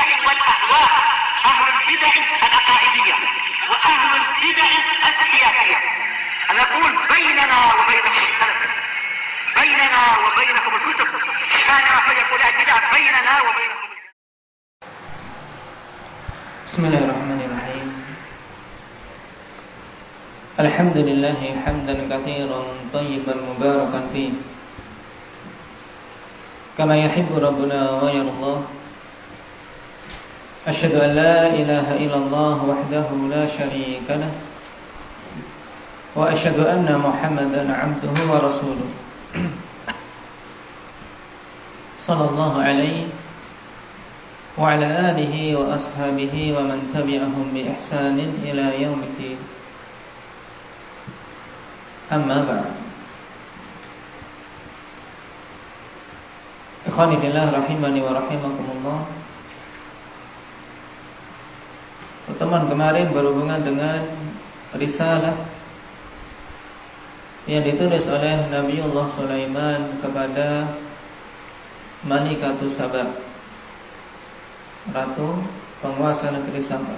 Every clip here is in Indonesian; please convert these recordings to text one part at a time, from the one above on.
البدع والأهواء، أهل البدع العقائدية وأهل البدع السياسية. نقول بيننا وبينكم السلف، بيننا وبينكم الكتب، كان فيقول البدع بيننا وبينكم. بسم الله الرحمن الرحيم. الحمد لله حمدا كثيرا طيبا مباركا فيه كما يحب ربنا ويرضى. أشهد أن لا إله إلا الله وحده لا شريك له، وأشهد أن محمدا عبده ورسوله صلى الله عليه وعلى آله وأصحابه ومن تبعهم بإحسان إلى يوم الدين. أما بعد. Ikhwani fillah rahimani wa rahimakumullah. Pertemuan kemarin berhubungan dengan risalah yang ditulis oleh Nabiullah Sulaiman kepada Malikatu Saba, ratu penguasa negeri Saba.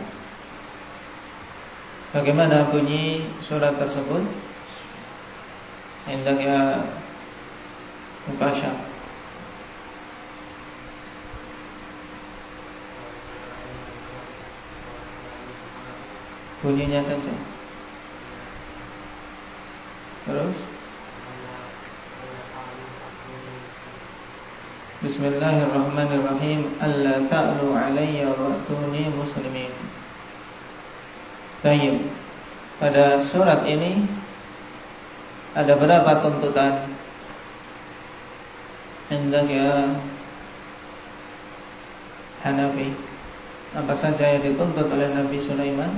Bagaimana bunyi surat tersebut? Hendak ya Mukasha. Bunyinya saja. Terus Bismillahirrahmanirrahim. Alla ta'lu alayya wa'tuni muslimin. Baik. Pada surat ini ada berapa tuntutan? Hendak ya Hanafi. Apa saja yang dituntut oleh Nabi Sulaiman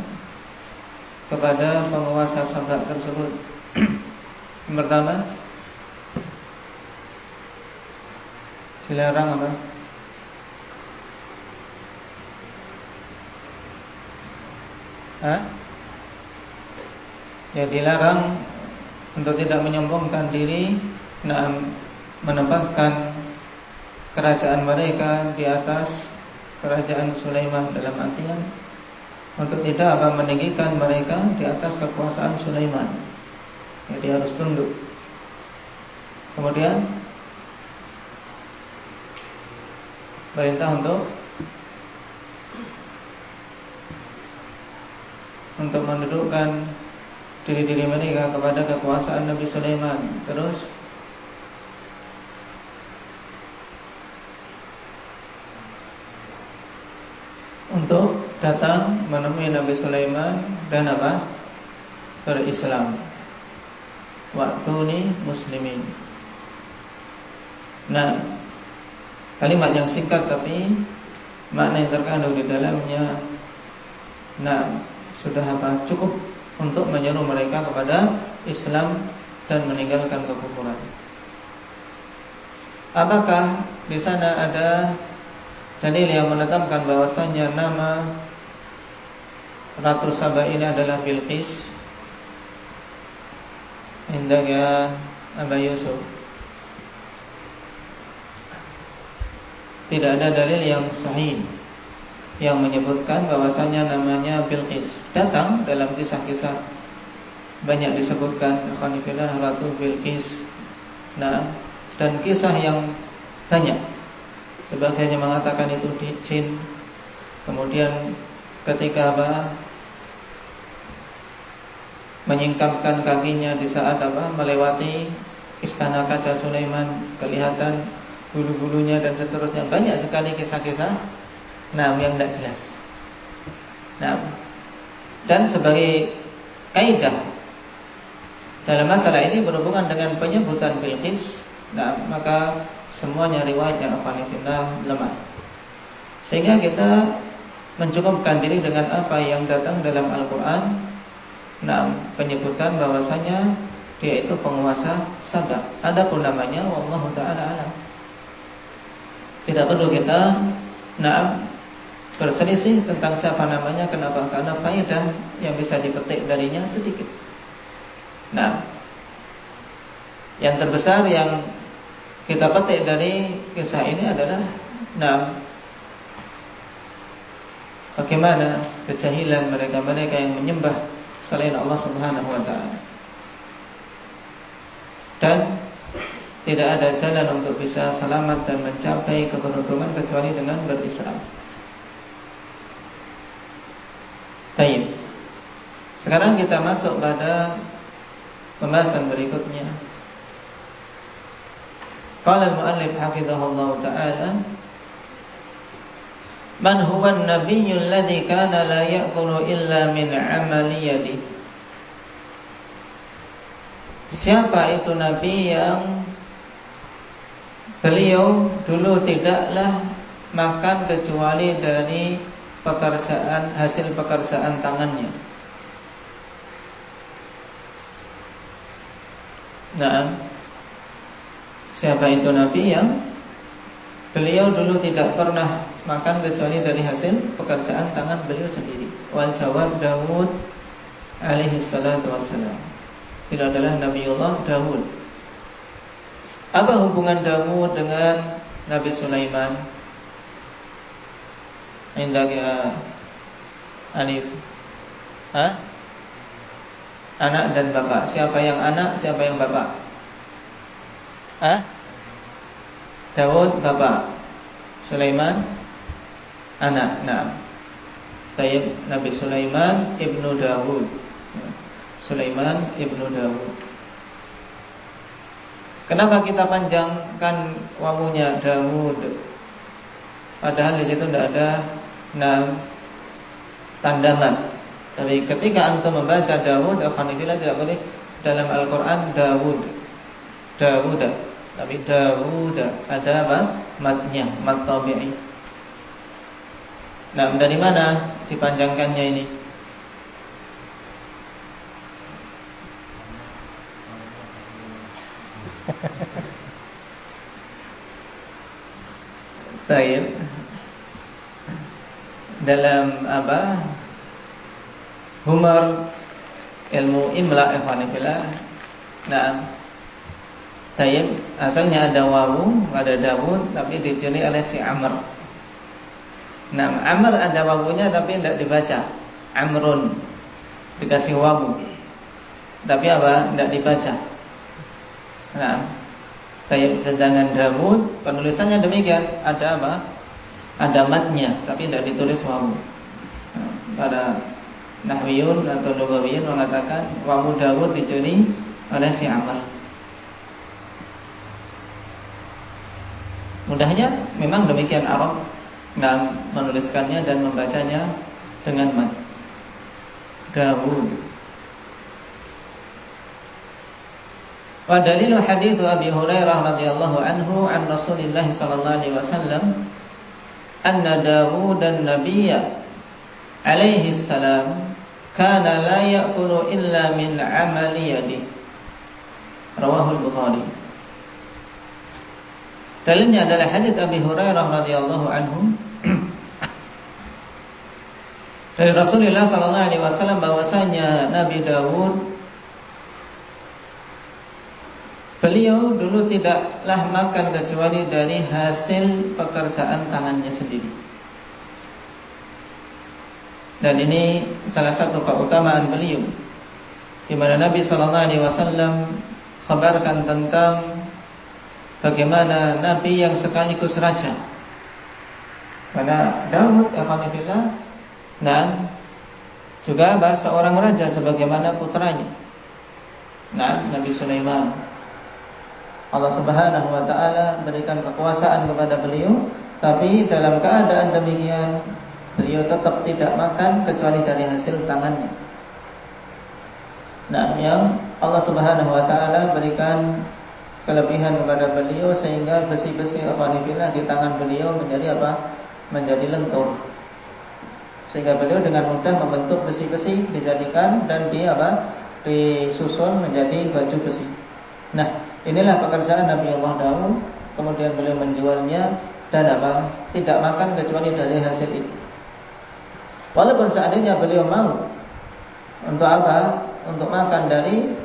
kepada penguasa Saba tersebut? Yang pertama, dilarang apa? Ya, dilarang untuk tidak menyombongkan diri, menempatkan kerajaan mereka di atas kerajaan Sulaiman, dalam artian untuk tidak meninggikan mereka di atas kekuasaan Sulaiman. Jadi harus tunduk. Kemudian perintah untuk mendudukkan diri-diri mereka kepada kekuasaan Nabi Sulaiman. Terus untuk datang menemui Nabi Sulaiman dan apa? Berislam. Wa'tuni muslimin. Nah, kalimat yang singkat tapi makna yang terkandung di dalamnya sudah cukup untuk menyeru mereka kepada Islam dan meninggalkan kekufuran. Apakah di sana ada dalil yang menetapkan bahwasannya nama Ratu Saba ini adalah Bilqis? Indahnya Aba Yusuf. Tidak ada dalil yang sahih yang menyebutkan bahwasannya namanya Bilqis. Datang dalam kisah-kisah banyak disebutkan Khanifillah Ratu Bilqis. Dan kisah yang banyak. Sebagiannya mengatakan itu jin. Kemudian ketika menyingkapkan kakinya di saat melewati istana kaca Sulaiman, kelihatan bulu-bulunya dan seterusnya. Banyak sekali kisah-kisah yang tidak jelas. Dan sebagai kaidah dalam masalah ini berhubungan dengan penyebutan Bilqis, maka semuanya riwayat yang lemah. Sehingga kita mencukupkan diri dengan apa yang datang dalam Al-Quran. Penyebutan bahwasanya dia itu penguasa Saba. Adapun namanya wallahu ta'ala alam. Tidak perlu kita berselisih tentang siapa namanya. Kenapa? Karena faedah yang bisa dipetik darinya sedikit. Yang terbesar yang kita petik dari kisah ini adalah bagaimana kejahilan mereka-mereka yang menyembah selain Allah Subhanahu wa taala. Dan tidak ada jalan untuk bisa selamat dan mencapai keberuntungan kecuali dengan berislam. Baik. Sekarang kita masuk pada pembahasan berikutnya. Qala al-muallif hafizahullah ta'ala, man huwa an-nabiyyu alladhi kana la ya'kulu illa min 'amali yadihi. Siapa itu nabi yang beliau dulu tidaklah makan kecuali dari hasil pekerjaan tangannya. Nah, siapa itu nabi yang beliau dulu tidak pernah makan kecuali dari hasil pekerjaan tangan beliau sendiri? Wal jawab Daud alaihi salatu wassalam. Itu adalah Nabiullah Daud. Apa hubungan Daud dengan Nabi Sulaiman? Indah ya Alif. Anak dan bapak. Siapa yang anak, siapa yang bapak? Daud bapak, Sulaiman anak. Nah, Tayyib Nabi Sulaiman ibnu Daud. Sulaiman ibnu Daud. Kenapa kita panjangkan wawunya Daud? Padahal di situ tidak ada tanda mat. Tapi ketika antum membaca Daud, alhamdulillah tidak boleh dalam Al-Quran Daud, tapi Daud ada apa? Matnya, mat tabi'i. Nah, dari mana dipanjangkannya ini? Baik. Dalam apa? Humar ilmu imla ikhwanillah. Nah, Tayyib asalnya ada wawu pada Daud tapi dicuri oleh si Amr. Nah, Amr ada wawunya tapi tidak dibaca. Amrun dikasih wawu. Tapi apa? Tidak dibaca. Nah, Tayyib sedangkan Daud penulisannya demikian, ada apa? Ada matnya tapi tidak ditulis wawu. Nah, pada Nahwiyun atau Lughawiyun mengatakan wawu Daud dicuri oleh si Amr. Mudahnya memang demikian Arab menuliskannya dan membacanya dengan mat. Daud. Wa dalilu hadits Abi Hurairah radhiyallahu anhu an Rasulillah sallallahu alaihi wasallam anna Daud dan Nabiyya alaihi salam kana la ya'kulu illa min 'amali yadihi. Rawahul Bukhari. Dalilnya adalah hadits Abi Hurairah radhiyallahu anhu dari Rasulullah sallallahu alaihi wasallam bahwasanya Nabi Daud beliau dulu tidaklah makan kecuali dari hasil pekerjaan tangannya sendiri. Dan ini salah satu keutamaan beliau, di mana Nabi sallallahu alaihi wasallam kabarkan tentang bagaimana Nabi yang sekaligus raja. Karena Daud alhamdulillah dan juga seorang raja sebagaimana putranya. Nah, Nabi Sulaiman, Allah Subhanahu wa taala berikan kekuasaan kepada beliau, tapi dalam keadaan demikian beliau tetap tidak makan kecuali dari hasil tangannya. Nah, yang Allah Subhanahu wa taala berikan kelebihan kepada beliau sehingga besi-besi alhamdulillah di tangan beliau menjadi apa? Menjadi lentur. Sehingga beliau dengan mudah membentuk besi-besi dijadikan dan disusun menjadi baju besi. Nah, inilah pekerjaan Nabi Allah Daud. Kemudian beliau menjualnya dan tidak makan kecuali dari hasil itu. Walaupun seandainya beliau mau untuk untuk makan dari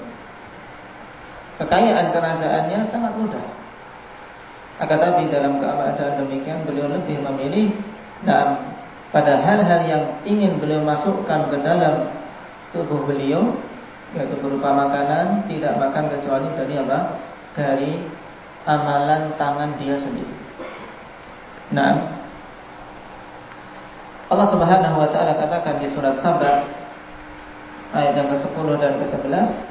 kekayaan kerajaannya sangat mudah. Akan tapi dalam keadaan demikian beliau lebih memilih pada hal-hal yang ingin beliau masukkan ke dalam tubuh beliau, yaitu berupa makanan, tidak makan kecuali dari apa? Dari amalan tangan dia sendiri. Nah, Allah Subhanahu wa taala katakan di surat Saba ayat yang ke-10 dan ke-11,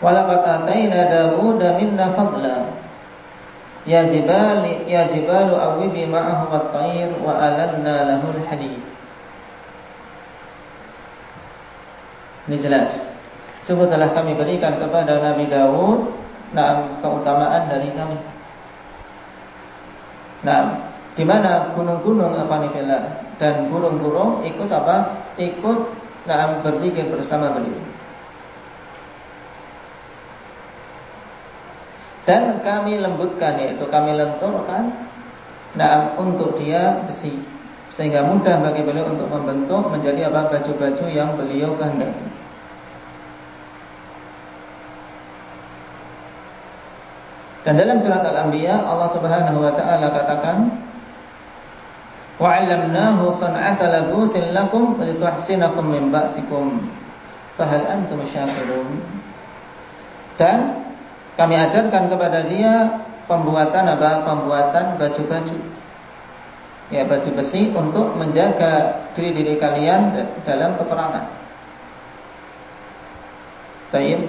"Walaqad ataina Dawuda minna fadla ya jibalu awwibi ma'ahu wat-tayr wa alanna lahul hadid." Ini jelas. Sungguh telah kami berikan kepada Nabi Daud keutamaan dari kami. Nah, di mana gunung-gunung afanifillah dan burung-burung ikut apa? Ikut berzikir bersama beliau. Dan kami lembutkan, yaitu kami lenturkan untuk dia besi, sehingga mudah bagi beliau untuk membentuk menjadi apa? Baju-baju yang beliau kehendaki. Dan dalam surat Al-Anbiya Allah Subhanahu wa taala katakan, "Wa 'allamnahu san'ata labusin lakum lituhsinakum min ba'sikum fa hal antum syakirun." Dan kami ajarkan kepada dia pembuatan apa? Pembuatan baju-baju. Ya, baju besi untuk menjaga diri-diri kalian dalam peperangan. Baik.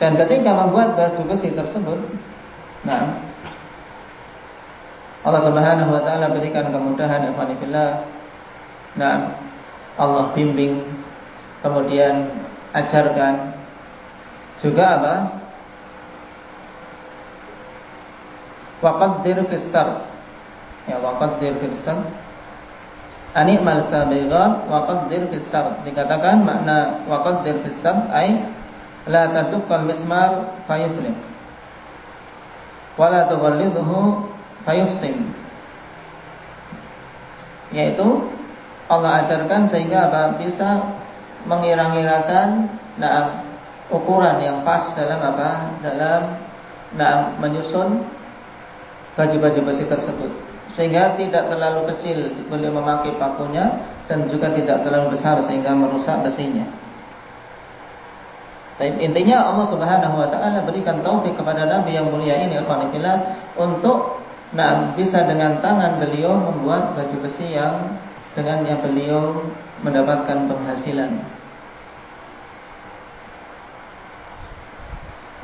Dan ketika membuat baju besi tersebut, Allah Subhanahu wa taala berikan kemudahan ikhwanillah. Allah bimbing, kemudian ajarkan juga apa? Waqaddir fis sar. Ya, waqaddir fis sar. Animal sabighat waqaddir fis sar. Dikatakan makna waqaddir fis sar ay la taduqqal mismar fayuflim wa la tughallidhu fayufsim. Yaitu Allah ajarkan sehingga apa? Bisa mengira-ngirakan ukuran yang pas dalam apa? Dalam menyusun baju-baju besi tersebut, sehingga tidak terlalu kecil boleh memakai pakunya dan juga tidak terlalu besar sehingga merusak besinya. Tapi intinya Allah Subhanahu wa taala berikan taufik kepada Nabi yang mulia ini ikhwanillah untuk bisa dengan tangan beliau membuat baju besi yang dengannya beliau mendapatkan penghasilan.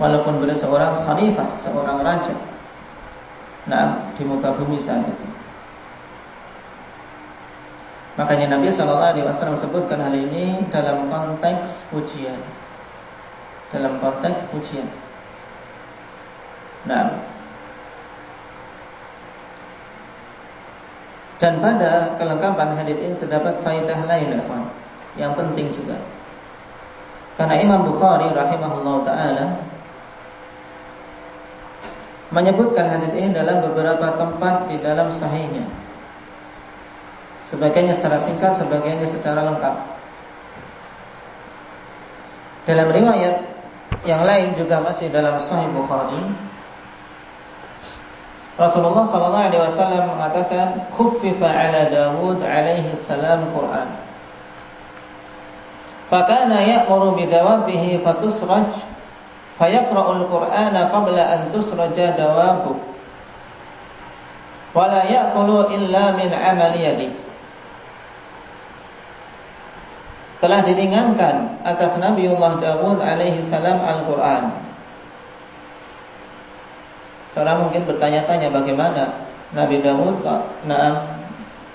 Walaupun beliau seorang khalifah, seorang raja di muka bumi saat itu. Makanya Nabi SAW sebutkan hal ini dalam konteks ujian. Dalam konteks ujian. Dan pada kelengkapan hadits ini terdapat faedah lain yang penting juga. Karena Imam Bukhari rahimahullah taala menyebutkan hadits ini dalam beberapa tempat di dalam sahihnya. Sebagiannya secara singkat, sebagiannya secara lengkap. Dalam riwayat yang lain juga masih dalam Sahih Bukhari, Rasulullah SAW mengatakan, "Khuffifa ala Dawud alaihi salam Quran. Fakana ya'muru bidawabihi fatusraj, fayaqra'ul Qur'ana qabla an tusraja dawabu, wala ya'kulu illa min amali yadi." Telah diringankan atas Nabiullah Dawud alaihi salam Al-Quran. Seorang mungkin bertanya-tanya bagaimana Nabi Dawud kok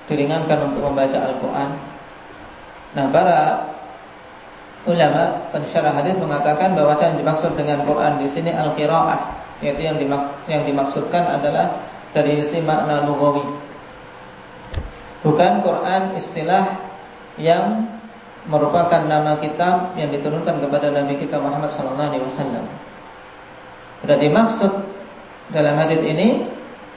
diringankan untuk membaca Al-Quran. Para ulama pensyarah hadis mengatakan bahwa yang dimaksud dengan Quran di sini al-qiraah, yaitu yang dimaksudkan adalah dari sisi makna lughawi. Bukan Quran istilah yang merupakan nama kitab yang diturunkan kepada Nabi kita Muhammad SAW. Berarti maksud dalam hadits ini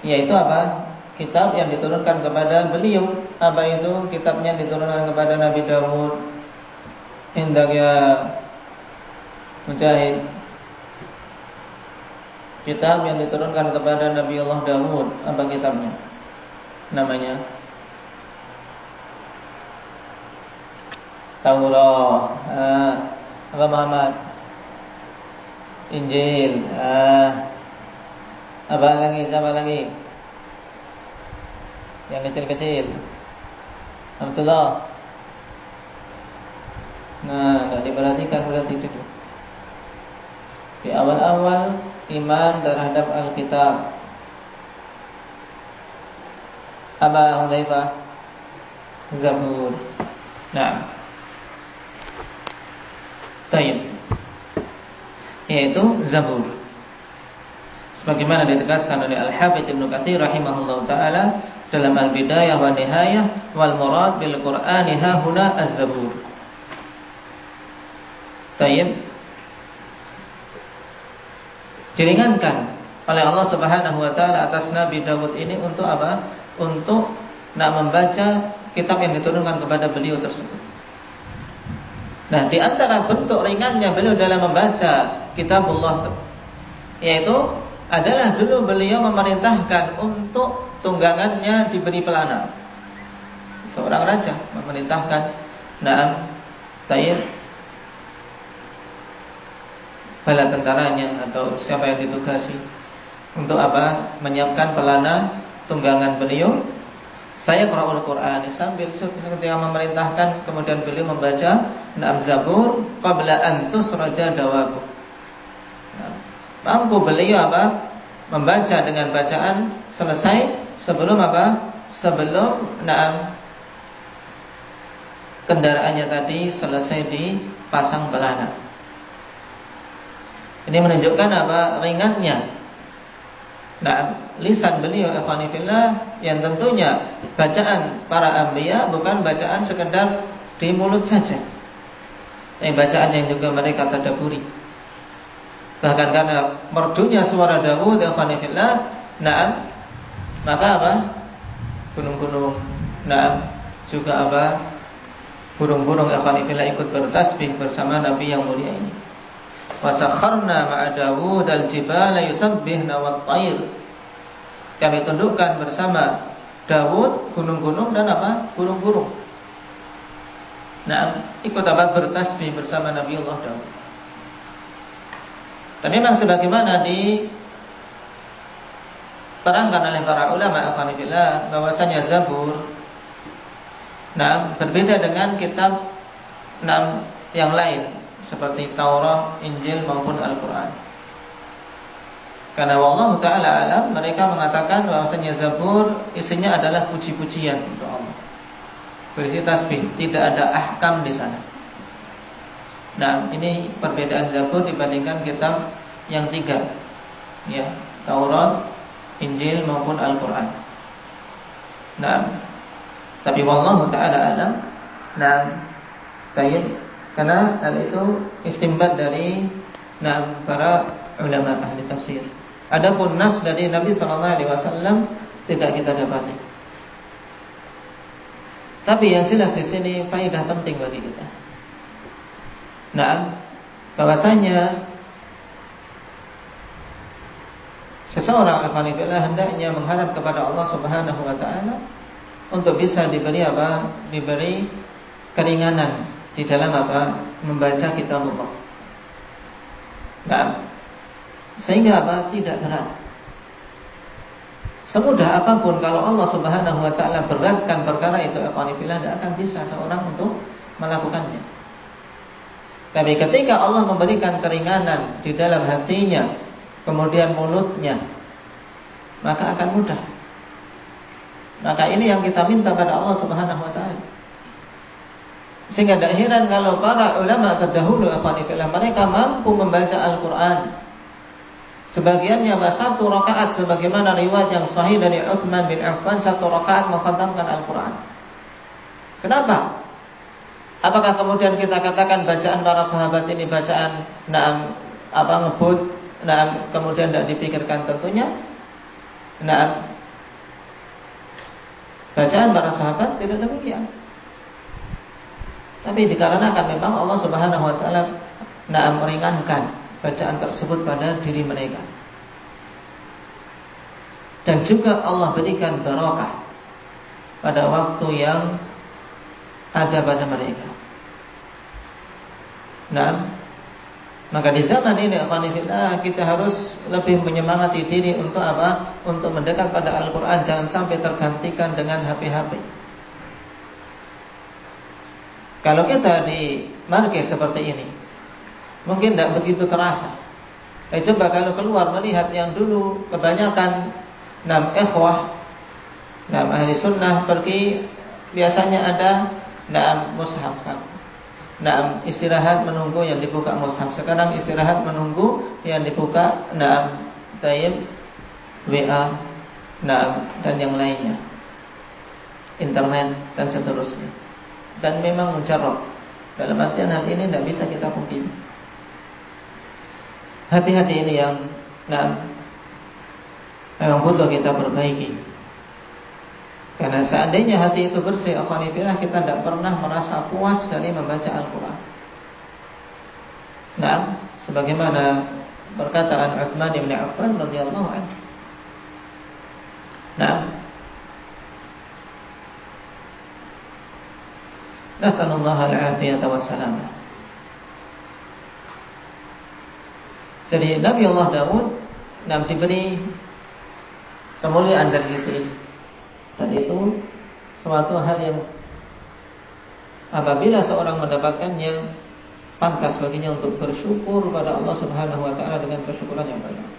yaitu apa? Kitab yang diturunkan kepada beliau. Apa itu? Kitabnya diturunkan kepada Nabi Dawud. Indak ya Mujahid. kitab yang diturunkan kepada Nabi Allah Dawud. Apa kitabnya? Namanya Taurat. Apa Muhammad? Injil. Apa lagi? Siapa lagi? Yang kecil-kecil. Abdullah. Nah, tidak diperhatikan berarti itu. Di awal-awal iman terhadap Alkitab. Apa Hudzaifah? Zabur. Nah, Taib, yaitu Zabur. Sebagaimana ditegaskan oleh Al-Hafidz Ibnu Katsir rahimahullahu taala dalam Al-Bidayah wa Nihayah, wal murad bil Qur'ani hahuna az-Zabur. Taib, diringankan oleh Allah Subhanahu wa taala atas Nabi Dawud ini untuk apa? Untuk membaca kitab yang diturunkan kepada beliau tersebut. Nah, di antara bentuk ringannya beliau dalam membaca kitabullah, yaitu adalah dulu beliau memerintahkan untuk tunggangannya diberi pelana. Seorang raja memerintahkan Taib, bala tentaranya atau siapa yang ditugasi untuk apa? Menyiapkan pelana tunggangan beliau. Saya Qur'anul Qur'an sambil ketika memerintahkan, kemudian beliau membaca Zabur qabla an tusraja dawabu. Mampu beliau apa? Membaca dengan bacaan selesai sebelum apa? Sebelum kendaraannya tadi selesai dipasang pelana. Ini menunjukkan apa? Ringannya lisan beliau ikhwani fillah, yang tentunya bacaan para anbiya bukan bacaan sekedar di mulut saja, bacaan yang juga mereka tadabburi. Bahkan karena merdunya suara Dawud ikhwani fillah, maka apa? Gunung-gunung, juga apa? Burung-burung ikhwani fillah ikut bertasbih bersama Nabi yang mulia ini. Wasakharna ma'a Dawud al-jibala yusabbihna wat-tayr. Kami tundukkan bersama Dawud gunung-gunung dan apa? Burung-burung. Ikut apa? Bertasbih bersama Nabi Allah Dawud. Dan memang sebagaimana diterangkan oleh para ulama afanillah bahwasanya Zabur berbeda dengan kitab yang lain seperti Taurat, Injil maupun Al-Quran. Karena Allah Ta'ala alam, mereka mengatakan bahwasanya Zabur isinya adalah puji-pujian untuk Allah, berisi tasbih, tidak ada ahkam di sana. Ini perbedaan Zabur dibandingkan kitab yang tiga, ya, Taurat, Injil maupun Al-Quran. Tapi wallahu ta'ala alam. Baik. Karena hal itu istimbat dari para ulama ahli tafsir. Adapun nas dari Nabi sallallahu alaihi wasallam tidak kita dapati. Tapi yang jelas di sini faedah penting bagi kita. Bahwasanya seseorang afanillah hendaknya mengharap kepada Allah Subhanahu wa taala untuk bisa diberi apa? Diberi keringanan di dalam apa? Membaca kitabullah. Sehingga apa? Tidak berat. Semudah apapun kalau Allah Subhanahu wa taala beratkan perkara itu, ikhwanillah, tidak akan bisa seorang untuk melakukannya. Tapi ketika Allah memberikan keringanan di dalam hatinya, kemudian mulutnya, maka akan mudah. Maka ini yang kita minta pada Allah Subhanahu wa taala. Sehingga tidak heran kalau para ulama terdahulu akhwanillah, mereka mampu membaca Al-Quran. Sebagiannya satu rakaat, sebagaimana riwayat yang sahih dari Utsman bin Affan, satu rakaat mengkhatamkan Al-Quran. Kenapa? Apakah kemudian kita katakan bacaan para sahabat ini bacaan ngebut, kemudian tidak dipikirkan? Tentunya bacaan para sahabat tidak demikian. Tapi dikarenakan memang Allah Subhanahu wa taala meringankan bacaan tersebut pada diri mereka. juga Allah berikan barokah pada waktu yang ada pada mereka. Nah, maka di zaman ini akhwanifillah, kita harus lebih menyemangati diri untuk apa? Untuk mendekat pada Al-Quran. Jangan sampai tergantikan dengan HP-HP. Kalau kita di markis seperti ini, mungkin tidak begitu terasa. Coba kalau keluar melihat yang dulu kebanyakan ikhwah, ahli sunnah pergi, biasanya ada mushaf kan. Istirahat menunggu yang dibuka mushaf. Sekarang istirahat menunggu yang dibuka tayyib, WA, dan yang lainnya, internet dan seterusnya. Dan memang mujarrab. Dalam artian hal ini tidak bisa kita pungkiri. Hati-hati ini yang memang butuh kita perbaiki. Karena seandainya hati itu bersih, akhwanifillah, kita tidak pernah merasa puas dari membaca Al-Quran. Nah, sebagaimana perkataan Utsman bin Affan radhiyallahu anhu. Nah, nasallallahu al-afiyata wassalamah. Jadi Nabi Allah Daud diberi kemuliaan dari sisi ini. Dan itu suatu hal yang apabila seorang mendapatkannya, pantas baginya untuk bersyukur pada Allah Subhanahu wa taala dengan kesyukuran yang banyak.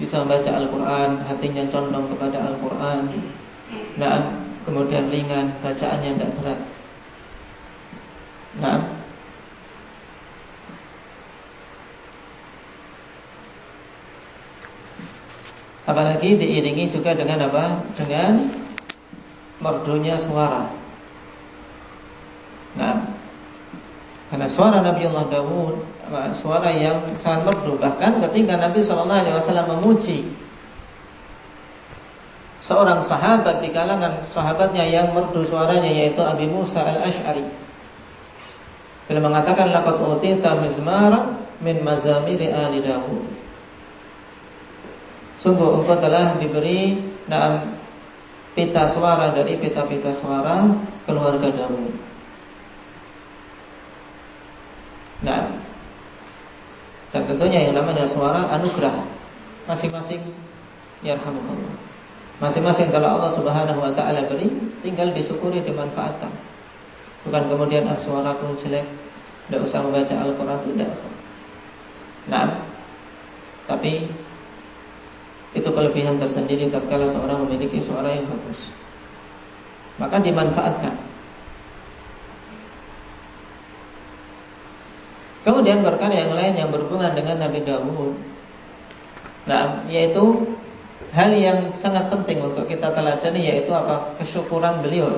Bisa membaca Al-Quran, hatinya condong kepada Al-Quran. Nah, kemudian ringan, bacaannya tidak berat. Nah, apalagi diiringi juga dengan apa? Dengan merdunya suara. Nah, karena suara Nabi Allah Daud suara yang sangat merdu. Bahkan ketika Nabi SAW memuji seorang sahabat di kalangan sahabatnya yang merdu suaranya, yaitu Abi Musa al-Ash'ari, beliau mengatakan, laqad utita mizmaran min mazamiri ali Daud. Sungguh engkau telah diberi pita suara dari pita-pita suara keluarga Daud. Nah, dan tentunya yang namanya suara anugerah. Masing-masing, yarhamukallah, masing-masing telah Allah Subhanahu wa taala beri, tinggal disyukuri, dimanfaatkan. Bukan kemudian suaraku jelek, tidak usah membaca Al-Quran, tidak. Nah, tapi itu kelebihan tersendiri tatkala seorang memiliki suara yang bagus, maka dimanfaatkan. Kemudian perkara yang lain yang berhubungan dengan Nabi Daud, nah, yaitu hal yang sangat penting untuk kita teladani, yaitu apa? Kesyukuran beliau.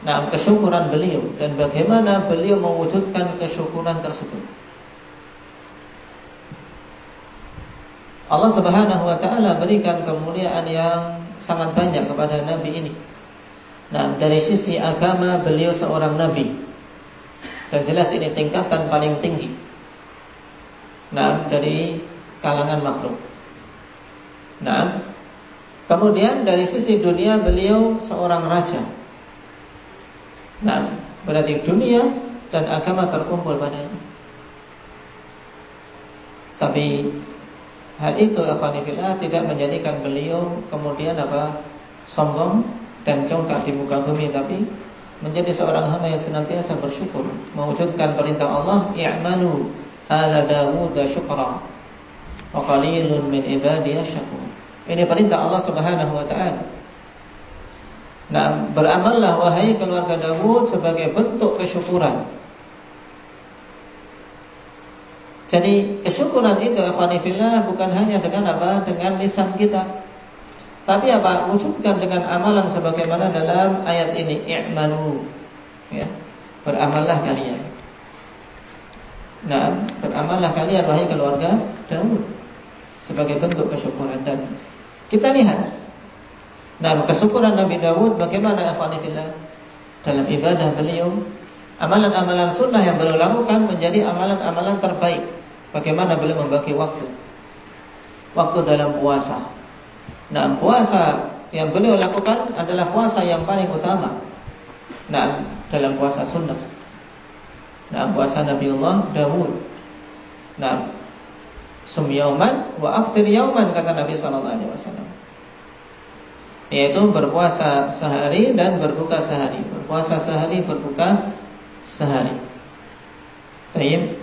Nah, kesyukuran beliau dan bagaimana beliau mewujudkan kesyukuran tersebut. Allah Subhanahu wa taala berikan kemuliaan yang sangat banyak kepada nabi ini. Nah, dari sisi agama beliau seorang nabi, dan jelas ini tingkatan paling tinggi. Nah, dari kalangan makhluk. Nah, kemudian dari sisi dunia beliau seorang raja. Nah, berarti dunia dan agama terkumpul padanya. Tapi hal itu akhwanifillah tidak menjadikan beliau kemudian sombong dan congkak di muka bumi, tapi menjadi seorang hamba yang senantiasa bersyukur, mewujudkan perintah Allah, i'malu ala Dawud syukra wa qalilun min ibadiyasy syakur. Ini perintah Allah Subhanahu wa taala. Nah, beramallah wahai keluarga Dawud sebagai bentuk kesyukuran. Jadi kesyukuran itu akhwanifillah bukan hanya dengan dengan lisan kita, tapi wujudkan dengan amalan sebagaimana dalam ayat ini, i'malu, ya, beramallah kalian. Nah, beramallah kalian wahai keluarga Daud sebagai bentuk kesyukuran. Dan kita lihat, nah, kesyukuran Nabi Daud bagaimana akhwanifillah dalam ibadah beliau, amalan-amalan sunnah yang beliau lakukan menjadi amalan-amalan terbaik. Bagaimana beliau membagi waktu. waktu dalam puasa. Nah, puasa yang beliau lakukan adalah puasa yang paling utama. Nah, dalam puasa sunnah. Nah, puasa Nabiullah Dawud. Nah, sum yauman wa aftir yauman, kata Nabi sallallahu alaihi wasallam. Yaitu berpuasa sehari dan berbuka sehari. Berpuasa sehari, berbuka sehari. Baik.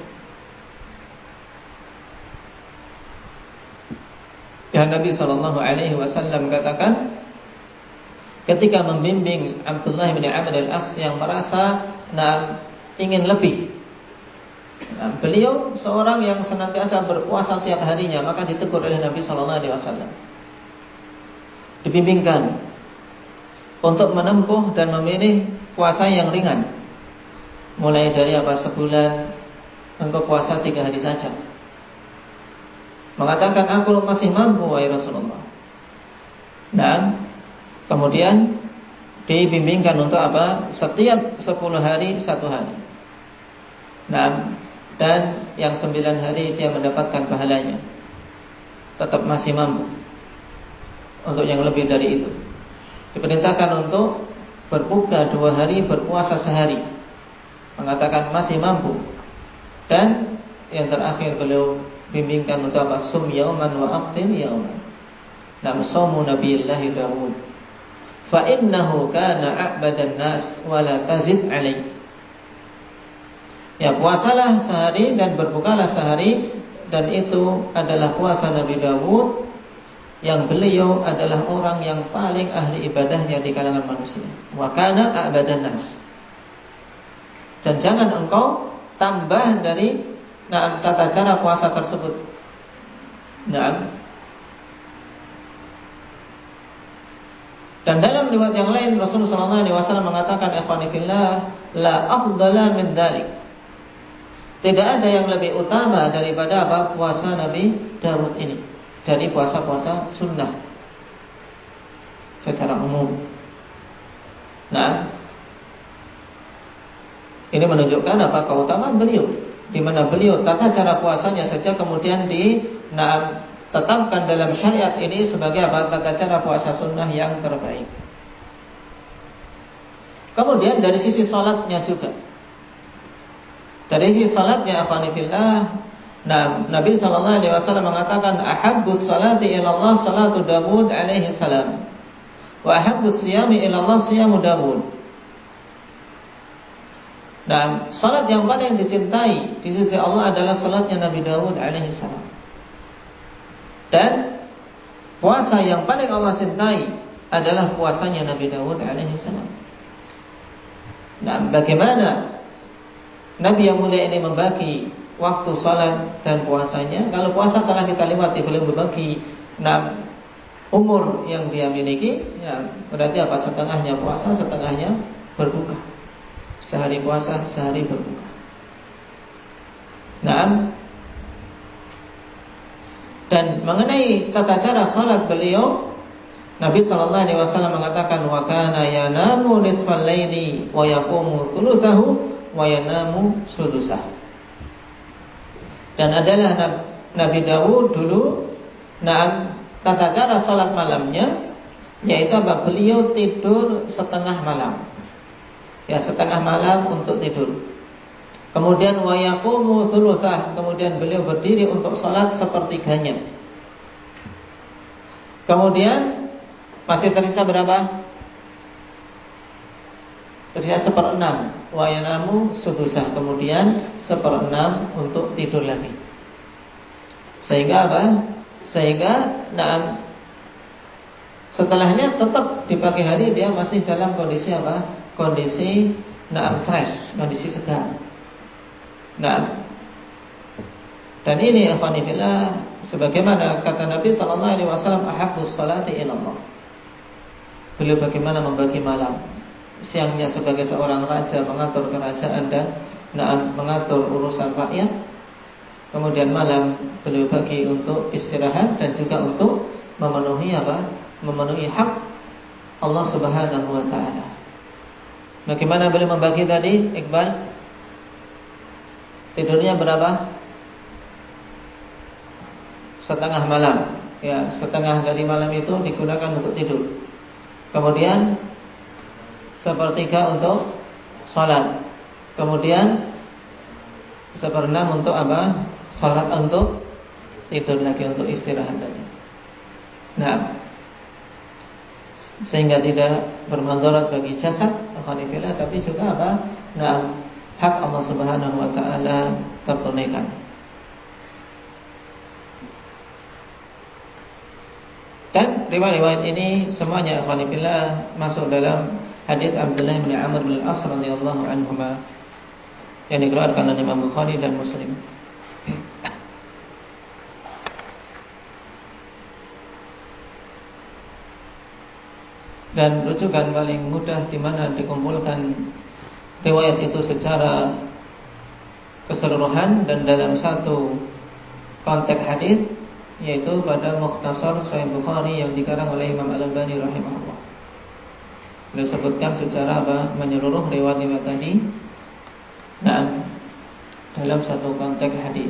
Dan Nabi sallallahu alaihi wasallam katakan ketika membimbing Abdullah bin Amr al-As yang merasa ingin lebih. Nah, beliau seorang yang senantiasa berpuasa tiap harinya, maka ditegur oleh Nabi sallallahu alaihi wasallam. Dibimbingkan untuk menempuh dan memilih puasa yang ringan. Mulai dari sebulan engkau puasa 3 hari saja. Mengatakan aku masih mampu wahai Rasulullah. Dan kemudian dibimbingkan untuk setiap 10 hari 1 hari. Nah, dan yang 9 hari dia mendapatkan pahalanya. Tetap masih mampu untuk yang lebih dari itu. Diperintahkan untuk berbuka 2 hari, berpuasa sehari. Mengatakan masih mampu. Dan yang terakhir beliau bimbingkan untuk sum yauman wa aftir yauman. Nam saumu Nabiyillahi Dawud. Fa innahu kana a'badan nas wa la tazid alaihi. Ya, puasalah sehari dan berbukalah sehari, dan itu adalah puasa Nabi Dawud, yang beliau adalah orang yang paling ahli ibadahnya di kalangan manusia. Wa kana a'badan nas. Dan jangan engkau tambah dari tata cara puasa tersebut. Dan dalam riwayat yang lain Rasulullah SAW mengatakan, ikhwani fillah, la afdala min dzalik. Tidak ada yang lebih utama daripada puasa Nabi Dawud ini, dari puasa-puasa sunnah secara umum. Nah, ini menunjukkan keutamaan beliau, di mana beliau tata cara puasanya saja kemudian ditetapkan dalam syariat ini sebagai tata cara puasa sunnah yang terbaik. Kemudian dari sisi salatnya juga. Dari sisi salatnya, akhwani fillah, Nabi sallallahu alaihi wasallam mengatakan ahabbus salati ila Allah salatu Dawud alaihi salam wa ahabbus siyami ila Allah siyamu Dawud. Nah, salat yang paling dicintai di sisi Allah adalah salatnya Nabi Dawud alaihi salam. Dan puasa yang paling Allah cintai adalah puasanya Nabi Dawud alaihi salam. Nah, bagaimana Nabi yang mulia ini membagi waktu salat dan puasanya? Kalau puasa telah kita lewati, belum berbagi umur yang dia miliki, ya, berarti setengahnya puasa, setengahnya berbuka. Sehari puasa, sehari berbuka. Nah, dan mengenai tata cara salat beliau, Nabi sallallahu alaihi wasallam mengatakan wa kana yanamu nisfal laili wa yaqumu thulutsahu wa yanamu sudusah. Dan adalah Nabi Dawud dulu tata cara salat malamnya, yaitu beliau tidur setengah malam. Ya, setengah malam untuk tidur. Kemudian wa yaqumu thulutsah, kemudian beliau berdiri untuk salat sepertiganya. Kemudian masih tersisa berapa? Tersisa 1/6. Wa yanamu sudusah, kemudian 1/6 untuk tidur lagi. Sehingga Sehingga setelahnya tetap di pagi hari dia masih dalam kondisi Kondisi fresh, kondisi segar. Dan ini ikhwani fillah, sebagaimana kata Nabi sallallahu alaihi wasallam, ahabbus salati ila Allah. Beliau bagaimana membagi malam. Siangnya sebagai seorang raja mengatur kerajaan dan mengatur urusan rakyat. Kemudian malam beliau bagi untuk istirahat dan juga untuk memenuhi memenuhi hak Allah Subhanahu wa taala. Bagaimana beliau membagi tadi, Iqbal? Tidurnya berapa? setengah malam. Ya, setengah dari malam itu digunakan untuk tidur. Kemudian sepertiga untuk sholat. Kemudian seperenam untuk apa? Sholat, untuk tidur lagi, untuk istirahat tadi. Nah, sehingga tidak bermandarat bagi jasad, alhamdulillah, tapi juga apa? Nah, hak Allah Subhanahu wa taala tertunaikan. Dan riwayat ini semuanya alhamdulillah masuk dalam hadis Abdullah bin Amr bin Al-As radhiyallahu anhuma yang dikeluarkan oleh Imam Bukhari dan Muslim. Dan rujukan paling mudah di mana dikumpulkan riwayat itu secara keseluruhan dan dalam satu konteks hadis, yaitu pada Mukhtasar Sahih Bukhari yang dikarang oleh Imam Al-Albani rahimahullah. Beliau sebutkan secara menyeluruh riwayat tadi. Nah, dalam satu konteks hadis.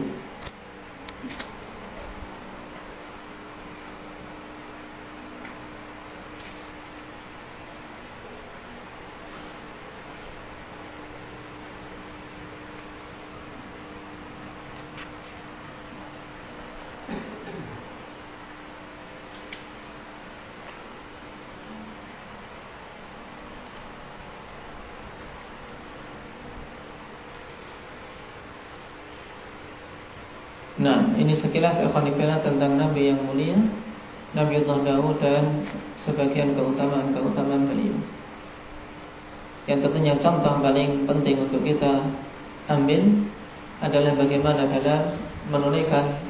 Nah, ini sekilas ikhwanifillah tentang Nabi yang mulia, Nabiullah Daud, dan sebagian keutamaan beliau. Yang tentunya contoh paling penting untuk kita ambil adalah bagaimana dalam menunaikan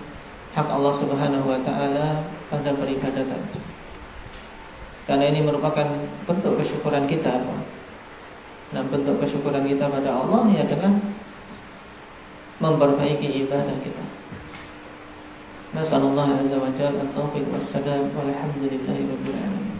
hak Allah Subhanahu wa taala pada peribadatan. Karena ini merupakan bentuk kesyukuran kita. Nah, bentuk kesyukuran kita pada Allah ya dengan memperbaiki ibadah kita. Nasallallahu azza wa jalla at-taufiq was-sadad walhamdulillahi rabbil alamin.